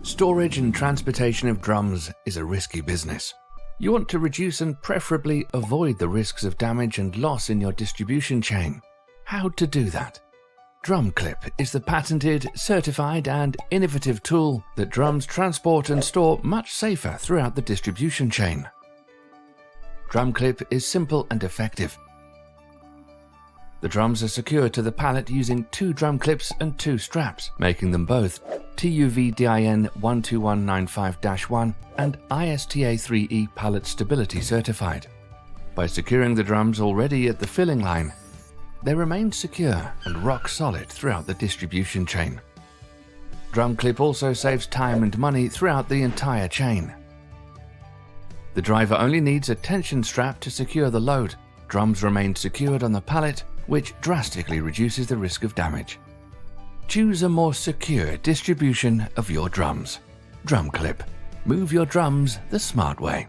Storage and transportation of drums is a risky business. You want to reduce and preferably avoid the risks of damage and loss in your distribution chain. How to do that? Drumclip is the patented, certified and innovative tool that drums transport and store much safer throughout the distribution chain. Drumclip is simple and effective. The drums are secured to the pallet using 2 drum clips and 2 straps, making them both TÜV DIN 12195-1 and ISTA 3E pallet stability certified. By securing the drums already at the filling line, they remain secure and rock solid throughout the distribution chain. Drumclip also saves time and money throughout the entire chain. The driver only needs a tension strap to secure the load. Drums remain secured on the pallet, which drastically reduces the risk of damage. Choose a more secure distribution of your drums. Drumclip. Move your drums the smart way.